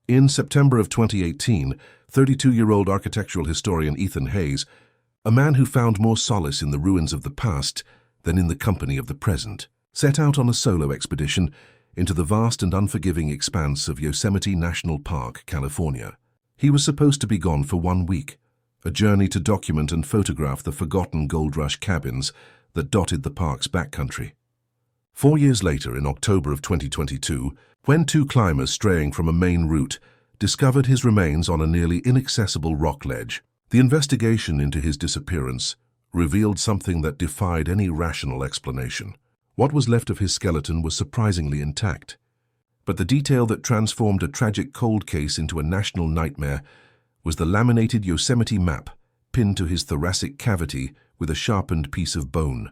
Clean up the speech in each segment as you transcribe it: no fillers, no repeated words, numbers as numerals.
In September of 2018, 32-year-old architectural historian Ethan Hayes, a man who found more solace in the ruins of the past than in the company of the present, set out on a solo expedition into the vast and unforgiving expanse of Yosemite National Park, California. He was supposed to be gone for 1 week, a journey to document and photograph the forgotten gold rush cabins that dotted the park's backcountry. 4 years later, in October of 2022, when two climbers straying from a main route discovered his remains on a nearly inaccessible rock ledge, the investigation into his disappearance revealed something that defied any rational explanation. What was left of his skeleton was surprisingly intact, but the detail that transformed a tragic cold case into a national nightmare was the laminated Yosemite map pinned to his thoracic cavity with a sharpened piece of bone.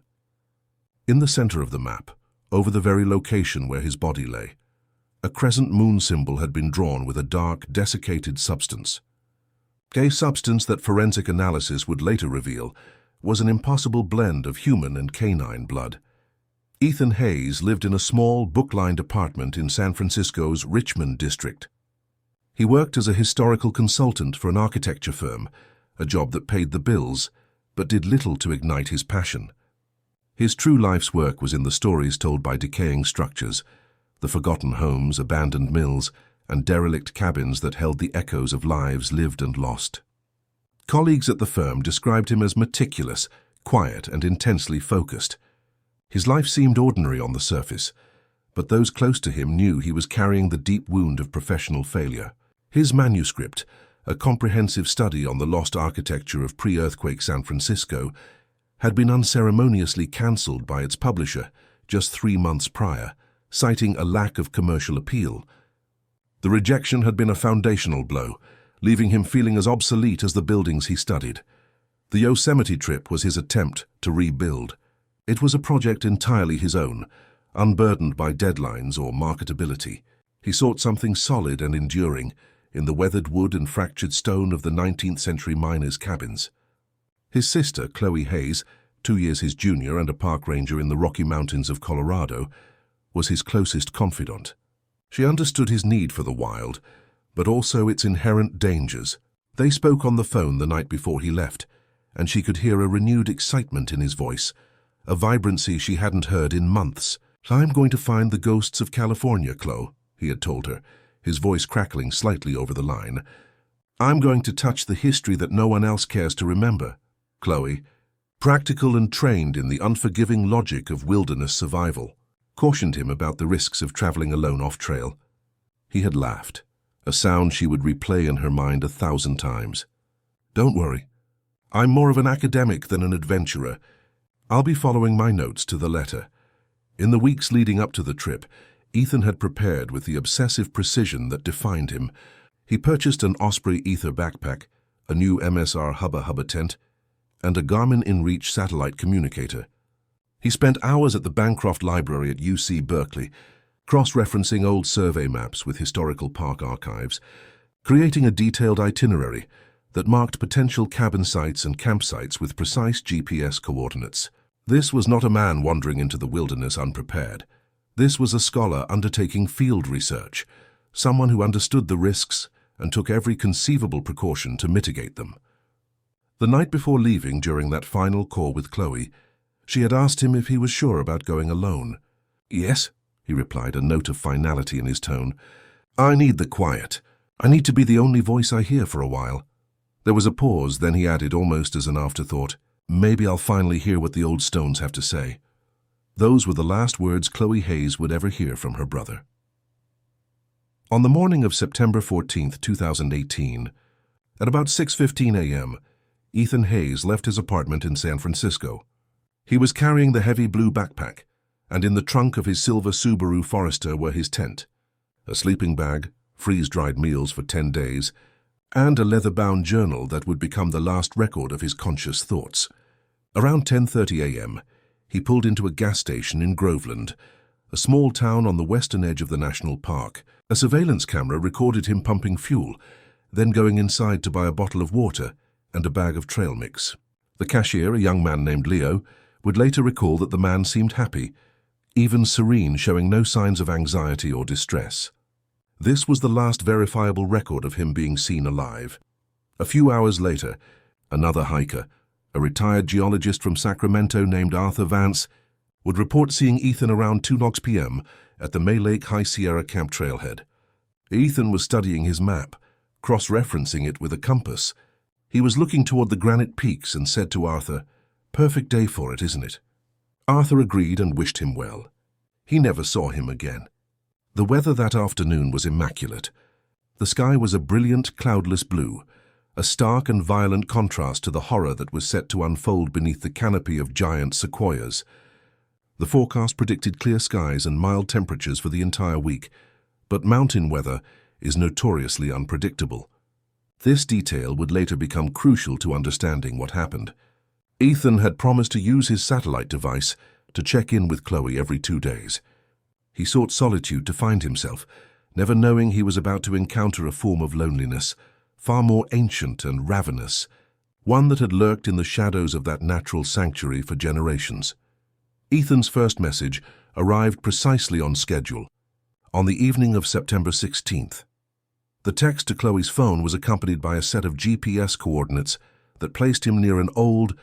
In the center of the map, over the very location where his body lay, a crescent moon symbol had been drawn with a dark, desiccated substance. A substance that forensic analysis would later reveal was an impossible blend of human and canine blood. Ethan Hayes lived in a small, book-lined apartment in San Francisco's Richmond district. He worked as a historical consultant for an architecture firm, a job that paid the bills, but did little to ignite his passion. His true life's work was in the stories told by decaying structures, the forgotten homes, abandoned mills, and derelict cabins that held the echoes of lives lived and lost. Colleagues at the firm described him as meticulous, quiet, and intensely focused. His life seemed ordinary on the surface, but those close to him knew he was carrying the deep wound of professional failure. His manuscript, a comprehensive study on the lost architecture of pre-earthquake San Francisco, had been unceremoniously cancelled by its publisher just 3 months prior, citing a lack of commercial appeal. The rejection had been a foundational blow, leaving him feeling as obsolete as the buildings he studied. The Yosemite trip was his attempt to rebuild. It was a project entirely his own, unburdened by deadlines or marketability. He sought something solid and enduring in the weathered wood and fractured stone of the 19th century miners' cabins. His sister, Chloe Hayes, 2 years his junior and a park ranger in the Rocky Mountains of Colorado, was his closest confidant. She understood his need for the wild, but also its inherent dangers. They spoke on the phone the night before he left, and she could hear a renewed excitement in his voice, a vibrancy she hadn't heard in months. "I'm going to find the ghosts of California, Chloe," he had told her, his voice crackling slightly over the line. "I'm going to touch the history that no one else cares to remember." Chloe, practical and trained in the unforgiving logic of wilderness survival, cautioned him about the risks of traveling alone off-trail. He had laughed, a sound she would replay in her mind 1,000 times. "Don't worry. I'm more of an academic than an adventurer. I'll be following my notes to the letter." In the weeks leading up to the trip, Ethan had prepared with the obsessive precision that defined him. He purchased an Osprey Ether backpack, a new MSR Hubba Hubba tent, and a Garmin InReach satellite communicator. He spent hours at the Bancroft Library at UC Berkeley, cross-referencing old survey maps with historical park archives, creating a detailed itinerary that marked potential cabin sites and campsites with precise GPS coordinates. This was not a man wandering into the wilderness unprepared. This was a scholar undertaking field research, someone who understood the risks and took every conceivable precaution to mitigate them. The night before leaving, during that final call with Chloe, she had asked him if he was sure about going alone. "Yes," he replied, a note of finality in his tone. "I need the quiet. I need to be the only voice I hear for a while." There was a pause, then he added almost as an afterthought, "Maybe I'll finally hear what the old stones have to say." Those were the last words Chloe Hayes would ever hear from her brother. On the morning of September 14, 2018, at about 6:15 a.m., Ethan Hayes left his apartment in San Francisco. He was carrying the heavy blue backpack, and in the trunk of his silver Subaru Forester were his tent, a sleeping bag, freeze-dried meals for 10 days, and a leather-bound journal that would become the last record of his conscious thoughts. Around 10:30 a.m., he pulled into a gas station in Groveland, a small town on the western edge of the national park. A surveillance camera recorded him pumping fuel, then going inside to buy a bottle of water and a bag of trail mix. The cashier, a young man named Leo, would later recall that the man seemed happy, even serene, showing no signs of anxiety or distress. This was the last verifiable record of him being seen alive. A few hours later, another hiker, a retired geologist from Sacramento named Arthur Vance, would report seeing Ethan around 2 p.m. at the May Lake High Sierra Camp trailhead. Ethan was studying his map, cross-referencing it with a compass. He was looking toward the granite peaks and said to Arthur, "Perfect day for it, isn't it?" Arthur agreed and wished him well. He never saw him again. The weather that afternoon was immaculate. The sky was a brilliant, cloudless blue, a stark and violent contrast to the horror that was set to unfold beneath the canopy of giant sequoias. The forecast predicted clear skies and mild temperatures for the entire week, but mountain weather is notoriously unpredictable. This detail would later become crucial to understanding what happened. Ethan had promised to use his satellite device to check in with Chloe every 2 days. He sought solitude to find himself, never knowing he was about to encounter a form of loneliness, far more ancient and ravenous, one that had lurked in the shadows of that natural sanctuary for generations. Ethan's first message arrived precisely on schedule, on the evening of September 16th. The text to Chloe's phone was accompanied by a set of GPS coordinates that placed him near an old,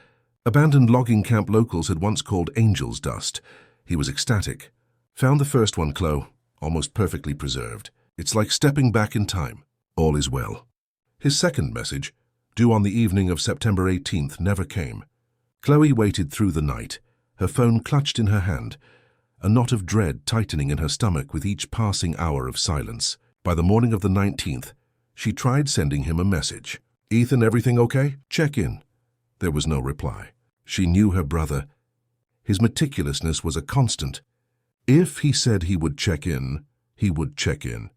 abandoned logging camp locals had once called Angel's Dust. He was ecstatic. "Found the first one, Chloe, almost perfectly preserved. It's like stepping back in time. All is well." His second message, due on the evening of September 18th, never came. Chloe waited through the night, her phone clutched in her hand, a knot of dread tightening in her stomach with each passing hour of silence. By the morning of the 19th, she tried sending him a message. "Ethan, everything okay? Check in." There was no reply. She knew her brother. His meticulousness was a constant. If he said he would check in, he would check in.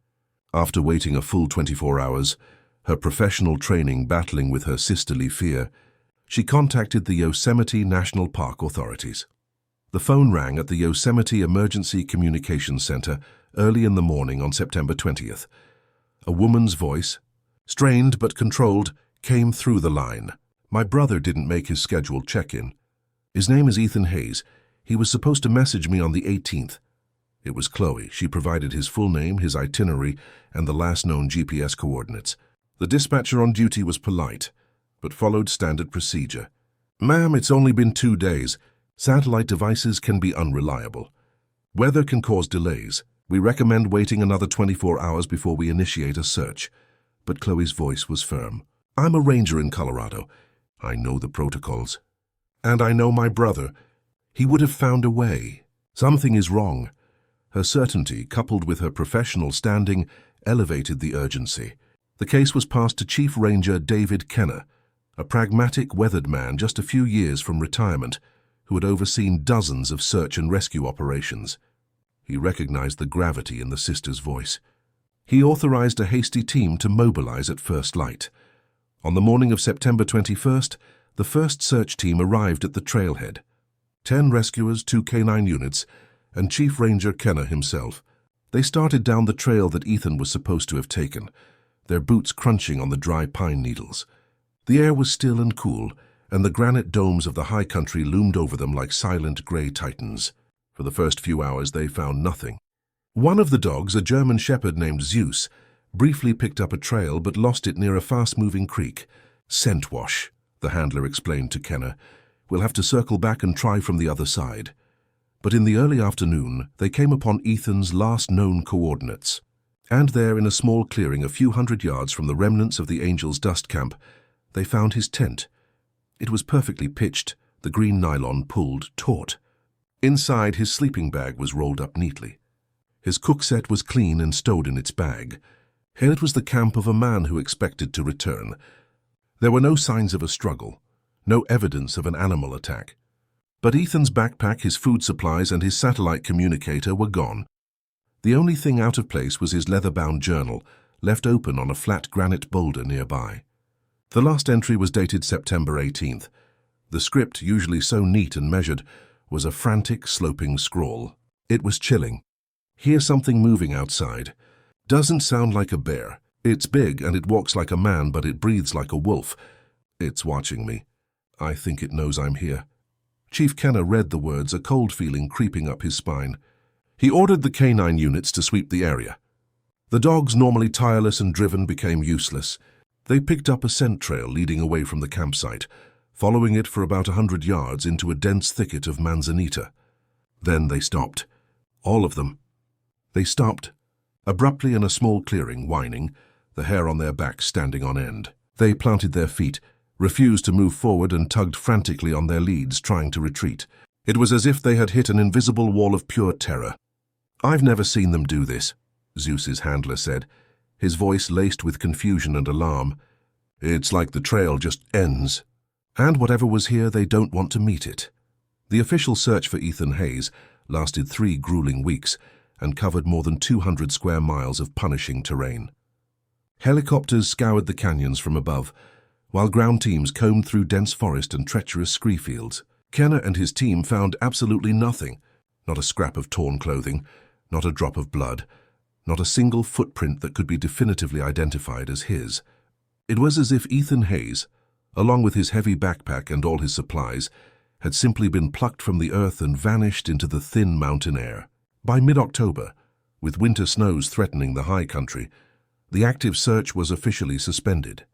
After waiting a full 24 hours, her professional training battling with her sisterly fear, she contacted the Yosemite National Park authorities. The phone rang at the Yosemite Emergency Communications Center early in the morning on September 20th. A woman's voice, strained but controlled, came through the line. "My brother didn't make his scheduled check-in. His name is Ethan Hayes. He was supposed to message me on the 18th. It was Chloe. She provided his full name, his itinerary, and the last known GPS coordinates. The dispatcher on duty was polite, but followed standard procedure. "Ma'am, it's only been 2 days. Satellite devices can be unreliable. Weather can cause delays. We recommend waiting another 24 hours before we initiate a search." But Chloe's voice was firm. "I'm a ranger in Colorado. I know the protocols. And I know my brother. He would have found a way. Something is wrong." Her certainty, coupled with her professional standing, elevated the urgency. The case was passed to Chief Ranger David Kenner, a pragmatic, weathered man just a few years from retirement, who had overseen dozens of search and rescue operations. He recognized the gravity in the sister's voice. He authorized a hasty team to mobilize at first light. On the morning of September 21st, the first search team arrived at the trailhead. 10 rescuers, 2 canine units, and Chief Ranger Kenner himself. They started down the trail that Ethan was supposed to have taken, their boots crunching on the dry pine needles. The air was still and cool, and the granite domes of the high country loomed over them like silent gray titans. For the first few hours they found nothing. One of the dogs, a German shepherd named Zeus, briefly picked up a trail but lost it near a fast-moving creek. "Scent wash," the handler explained to Kenner. "We'll have to circle back and try from the other side." But in the early afternoon, they came upon Ethan's last known coordinates. And there, in a small clearing a few hundred yards from the remnants of the Angel's Dust camp, they found his tent. It was perfectly pitched, the green nylon pulled taut. Inside, his sleeping bag was rolled up neatly. His cook set was clean and stowed in its bag. Here it was the camp of a man who expected to return. There were no signs of a struggle, no evidence of an animal attack. But Ethan's backpack, his food supplies, and his satellite communicator were gone. The only thing out of place was his leather-bound journal, left open on a flat granite boulder nearby. The last entry was dated September 18th. The script, usually so neat and measured, was a frantic, sloping scrawl. It was chilling. "Hear something moving outside. Doesn't sound like a bear. It's big and it walks like a man, but it breathes like a wolf. It's watching me. I think it knows I'm here." Chief Kenner read the words, a cold feeling creeping up his spine. He ordered the canine units to sweep the area. The dogs, normally tireless and driven, became useless. They picked up a scent trail leading away from the campsite, following it for about 100 yards into a dense thicket of manzanita. Then they stopped. All of them. They stopped, abruptly in a small clearing, whining, the hair on their backs standing on end. They planted their feet, refused to move forward, and tugged frantically on their leads, trying to retreat. It was as if they had hit an invisible wall of pure terror. "I've never seen them do this," Zeus's handler said, his voice laced with confusion and alarm. "It's like the trail just ends. And whatever was here, they don't want to meet it." The official search for Ethan Hayes lasted 3 grueling weeks and covered more than 200 square miles of punishing terrain. Helicopters scoured the canyons from above, while ground teams combed through dense forest and treacherous scree fields. Kenner and his team found absolutely nothing. Not a scrap of torn clothing, not a drop of blood, not a single footprint that could be definitively identified as his. It was as if Ethan Hayes, along with his heavy backpack and all his supplies, had simply been plucked from the earth and vanished into the thin mountain air. By mid-October, with winter snows threatening the high country, the active search was officially suspended.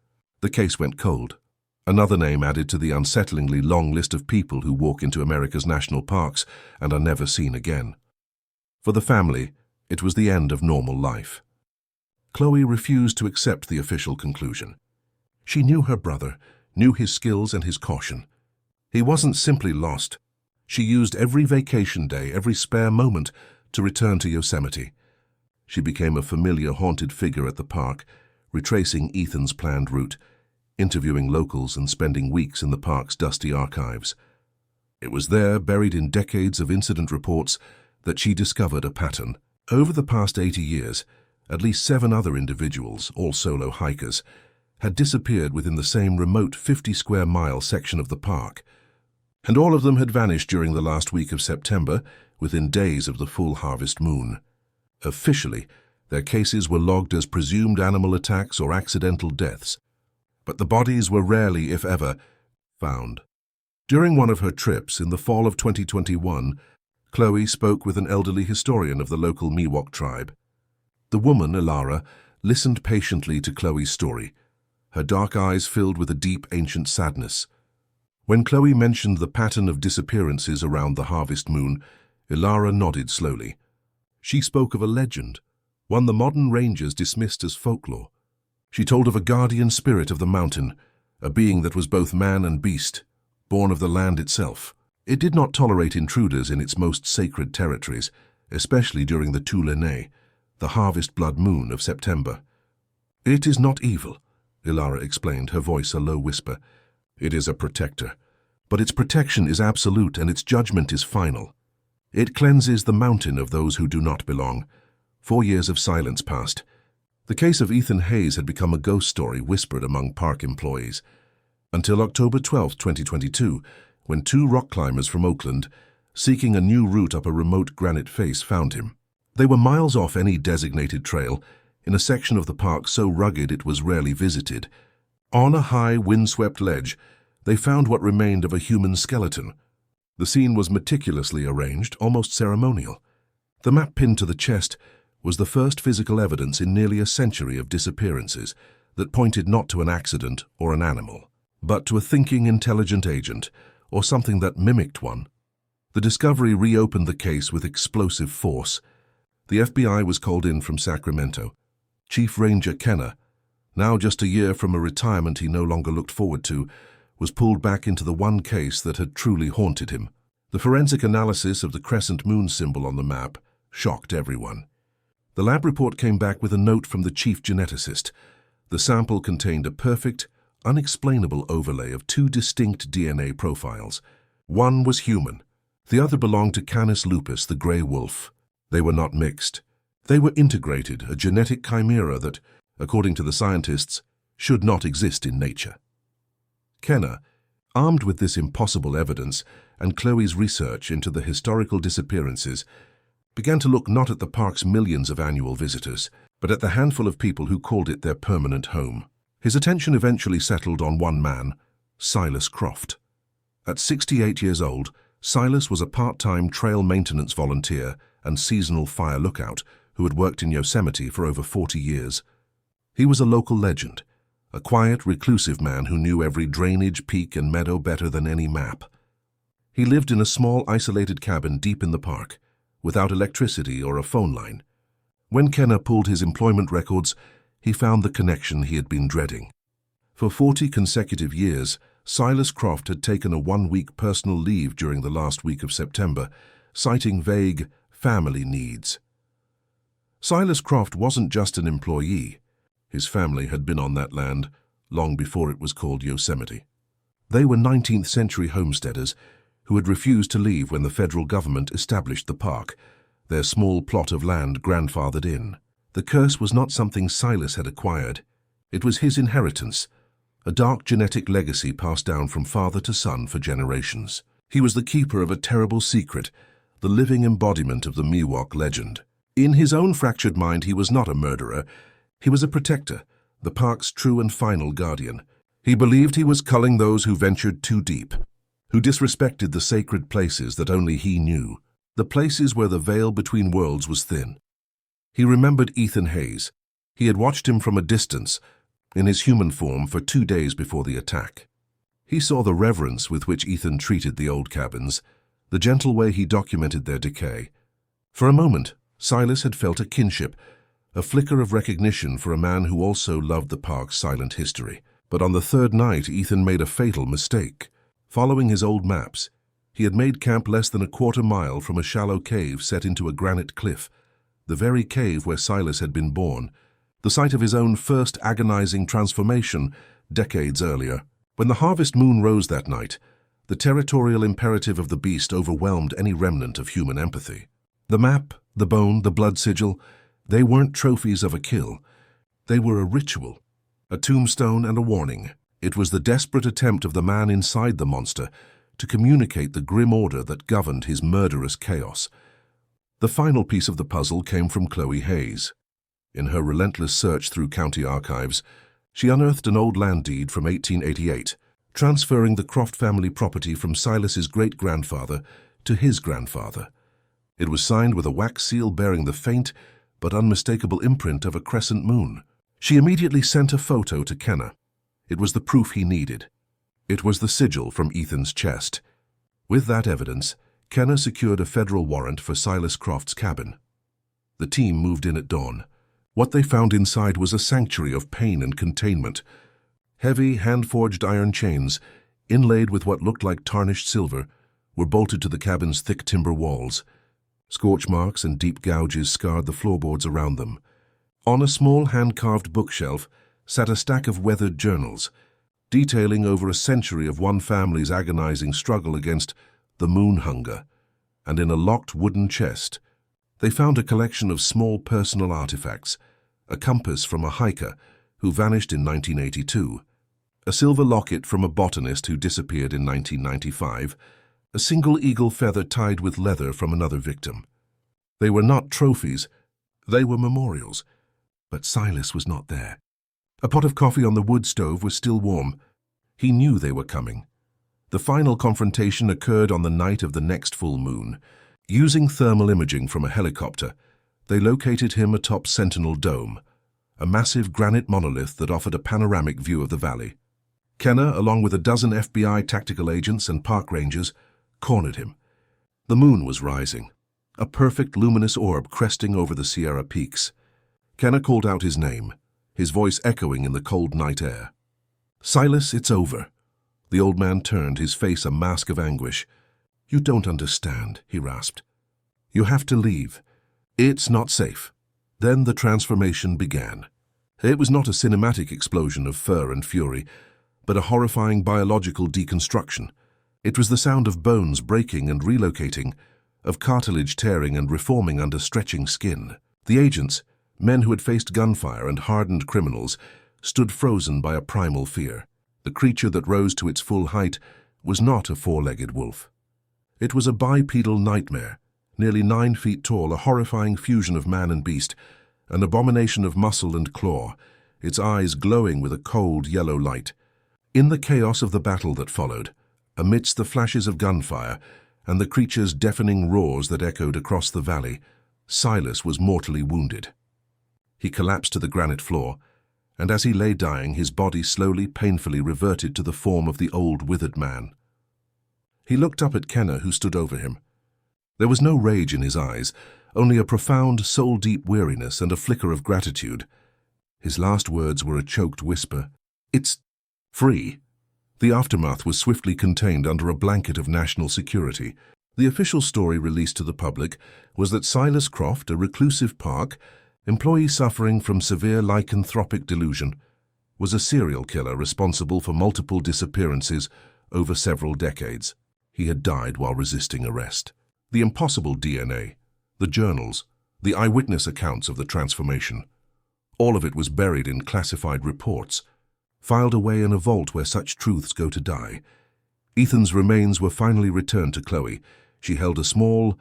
The case went cold, another name added to the unsettlingly long list of people who walk into America's national parks and are never seen again. For the family, it was the end of normal life. Chloe refused to accept the official conclusion. She knew her brother, knew his skills and his caution. He wasn't simply lost. She used every vacation day, every spare moment, to return to Yosemite. She became a familiar haunted figure at the park, retracing Ethan's planned route, interviewing locals and spending weeks in the park's dusty archives. It was there, buried in decades of incident reports, that she discovered a pattern. Over the past 80 years, at least 7 other individuals, all solo hikers, had disappeared within the same remote 50-square-mile section of the park. And all of them had vanished during the last week of September, within days of the full harvest moon. Officially, their cases were logged as presumed animal attacks or accidental deaths, but the bodies were rarely, if ever, found. During one of her trips in the fall of 2021, Chloe spoke with an elderly historian of the local Miwok tribe. The woman, Ilara, listened patiently to Chloe's story, her dark eyes filled with a deep, ancient sadness. When Chloe mentioned the pattern of disappearances around the harvest moon, Ilara nodded slowly. She spoke of a legend, one the modern rangers dismissed as folklore. She told of a guardian spirit of the mountain, a being that was both man and beast, born of the land itself. It did not tolerate intruders in its most sacred territories, especially during the Tulene, the harvest blood moon of September. "It is not evil," Ilara explained, her voice a low whisper. "It is a protector. But its protection is absolute and its judgment is final. It cleanses the mountain of those who do not belong." 4 years of silence passed. The case of Ethan Hayes had become a ghost story whispered among park employees, until October 12, 2022, when 2 rock climbers from Oakland, seeking a new route up a remote granite face, found him. They were miles off any designated trail, in a section of the park so rugged it was rarely visited. On a high, windswept ledge, they found what remained of a human skeleton. The scene was meticulously arranged, almost ceremonial. The map pinned to the chest was the first physical evidence in nearly a century of disappearances that pointed not to an accident or an animal, but to a thinking, intelligent agent, or something that mimicked one. The discovery reopened the case with explosive force. The FBI was called in from Sacramento. Chief Ranger Kenner, now just a year from a retirement he no longer looked forward to, was pulled back into the one case that had truly haunted him. The forensic analysis of the crescent moon symbol on the map shocked everyone. The lab report came back with a note from the chief geneticist. The sample contained a perfect, unexplainable overlay of 2 distinct DNA profiles. One was human. The other belonged to Canis lupus, the gray wolf. They were not mixed. They were integrated, a genetic chimera that, according to the scientists, should not exist in nature. Kenner, armed with this impossible evidence and Chloe's research into the historical disappearances, began to look not at the park's millions of annual visitors, but at the handful of people who called it their permanent home. His attention eventually settled on one man, Silas Croft. At 68 years old, Silas was a part-time trail maintenance volunteer and seasonal fire lookout who had worked in Yosemite for over 40 years. He was a local legend, a quiet, reclusive man who knew every drainage, peak, and meadow better than any map. He lived in a small, isolated cabin deep in the park, without electricity or a phone line. When Kenna pulled his employment records, he found the connection he had been dreading. For 40 consecutive years, Silas Croft had taken a 1-week personal leave during the last week of September, citing vague family needs. Silas Croft wasn't just an employee. His family had been on that land long before it was called Yosemite. They were 19th century homesteaders who had refused to leave when the federal government established the park, their small plot of land grandfathered in. The curse was not something Silas had acquired. It was his inheritance, a dark genetic legacy passed down from father to son for generations. He was the keeper of a terrible secret, the living embodiment of the Miwok legend. In his own fractured mind, he was not a murderer. He was a protector, the park's true and final guardian. He believed he was culling those who ventured too deep, who disrespected the sacred places that only he knew, the places where the veil between worlds was thin. He remembered Ethan Hayes. He had watched him from a distance, in his human form, for 2 days before the attack. He saw the reverence with which Ethan treated the old cabins, the gentle way he documented their decay. For a moment, Silas had felt a kinship, a flicker of recognition for a man who also loved the park's silent history. But on the 3rd night, Ethan made a fatal mistake. Following his old maps, he had made camp less than a quarter mile from a shallow cave set into a granite cliff, the very cave where Silas had been born, the site of his own first agonizing transformation decades earlier. When the harvest moon rose that night, the territorial imperative of the beast overwhelmed any remnant of human empathy. The map, the bone, the blood sigil, they weren't trophies of a kill. They were a ritual, a tombstone and a warning. It was the desperate attempt of the man inside the monster to communicate the grim order that governed his murderous chaos. The final piece of the puzzle came from Chloe Hayes. In her relentless search through county archives, she unearthed an old land deed from 1888, transferring the Croft family property from Silas's great-grandfather to his grandfather. It was signed with a wax seal bearing the faint but unmistakable imprint of a crescent moon. She immediately sent a photo to Kenna. It was the proof he needed. It was the sigil from Ethan's chest. With that evidence, Kenna secured a federal warrant for Silas Croft's cabin. The team moved in at dawn. What they found inside was a sanctuary of pain and containment. Heavy, hand-forged iron chains, inlaid with what looked like tarnished silver, were bolted to the cabin's thick timber walls. Scorch marks and deep gouges scarred the floorboards around them. On a small hand-carved bookshelf sat a stack of weathered journals, detailing over a century of one family's agonizing struggle against the moon hunger. And in a locked wooden chest, they found a collection of small personal artifacts, a compass from a hiker who vanished in 1982, a silver locket from a botanist who disappeared in 1995, a single eagle feather tied with leather from another victim. They were not trophies, they were memorials. But Silas was not there. A pot of coffee on the wood stove was still warm. He knew they were coming. The final confrontation occurred on the night of the next full moon. Using thermal imaging from a helicopter, they located him atop Sentinel Dome, a massive granite monolith that offered a panoramic view of the valley. Kenna, along with a dozen FBI tactical agents and park rangers, cornered him. The moon was rising, a perfect luminous orb cresting over the Sierra peaks. Kenna called out his name, his voice echoing in the cold night air. "Silas, it's over." The old man turned, his face a mask of anguish. "You don't understand," he rasped. "You have to leave. It's not safe." Then the transformation began. It was not a cinematic explosion of fur and fury, but a horrifying biological deconstruction. It was the sound of bones breaking and relocating, of cartilage tearing and reforming under stretching skin. The agents, men who had faced gunfire and hardened criminals, stood frozen by a primal fear. The creature that rose to its full height was not a four-legged wolf. It was a bipedal nightmare, nearly 9 feet tall, a horrifying fusion of man and beast, an abomination of muscle and claw, its eyes glowing with a cold yellow light. In the chaos of the battle that followed, amidst the flashes of gunfire and the creature's deafening roars that echoed across the valley, Silas was mortally wounded. He collapsed to the granite floor, and as he lay dying, his body slowly, painfully reverted to the form of the old, withered man. He looked up at Kenna, who stood over him. There was no rage in his eyes, only a profound, soul-deep weariness and a flicker of gratitude. His last words were a choked whisper. "It's free." The aftermath was swiftly contained under a blanket of national security. The official story released to the public was that Silas Croft, a reclusive park employee suffering from severe lycanthropic delusion, was a serial killer responsible for multiple disappearances over several decades. He had died while resisting arrest. The impossible DNA, the journals, the eyewitness accounts of the transformation, all of it was buried in classified reports, filed away in a vault where such truths go to die. Ethan's remains were finally returned to Chloe. She held a small,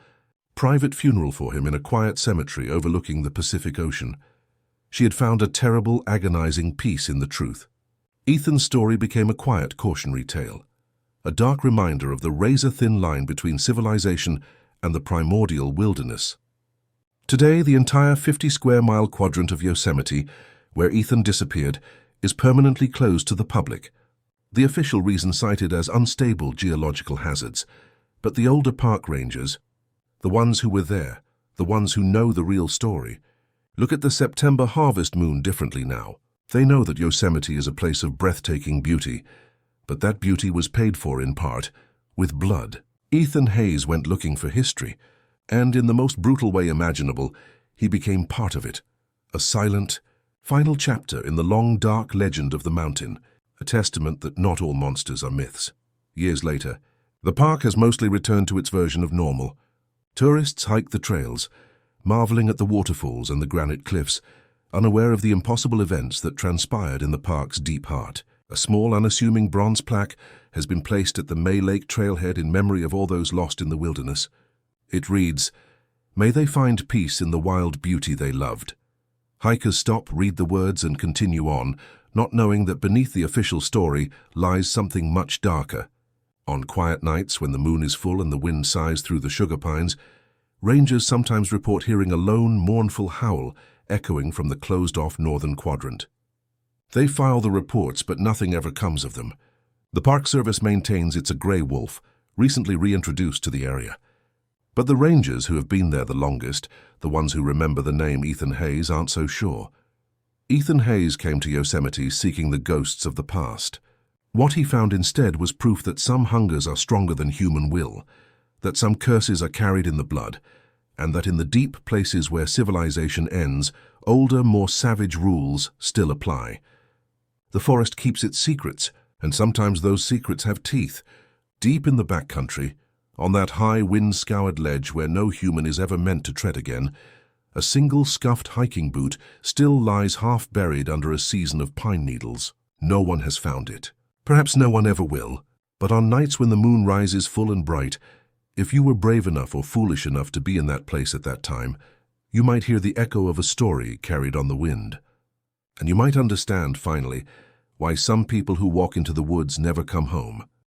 private funeral for him in a quiet cemetery overlooking the Pacific Ocean. She had found a terrible, agonizing peace in the truth. Ethan's story became a quiet, cautionary tale, a dark reminder of the razor-thin line between civilization and the primordial wilderness. Today, the entire 50-square-mile quadrant of Yosemite, where Ethan disappeared, is permanently closed to the public. The official reason cited as unstable geological hazards, but the older park rangers, the ones who were there, the ones who know the real story, look at the September harvest moon differently now. They know that Yosemite is a place of breathtaking beauty, but that beauty was paid for in part with blood. Ethan Hayes went looking for history, and in the most brutal way imaginable, he became part of it, a silent, final chapter in the long, dark legend of the mountain, a testament that not all monsters are myths. Years later, the park has mostly returned to its version of normal. Tourists hike the trails, marveling at the waterfalls and the granite cliffs, unaware of the impossible events that transpired in the park's deep heart. A small, unassuming bronze plaque has been placed at the May Lake trailhead in memory of all those lost in the wilderness. It reads, "May they find peace in the wild beauty they loved." Hikers stop, read the words, and continue on, not knowing that beneath the official story lies something much darker. On quiet nights, when the moon is full and the wind sighs through the sugar pines, rangers sometimes report hearing a lone, mournful howl echoing from the closed-off northern quadrant. They file the reports, but nothing ever comes of them. The Park Service maintains it's a gray wolf, recently reintroduced to the area. But the rangers who have been there the longest, the ones who remember the name Ethan Hayes, aren't so sure. Ethan Hayes came to Yosemite seeking the ghosts of the past. What he found instead was proof that some hungers are stronger than human will, that some curses are carried in the blood, and that in the deep places where civilization ends, older, more savage rules still apply. The forest keeps its secrets, and sometimes those secrets have teeth. Deep in the backcountry, on that high, wind-scoured ledge where no human is ever meant to tread again, a single scuffed hiking boot still lies half-buried under a season of pine needles. No one has found it. Perhaps no one ever will, but on nights when the moon rises full and bright, if you were brave enough or foolish enough to be in that place at that time, you might hear the echo of a story carried on the wind. And you might understand, finally, why some people who walk into the woods never come home.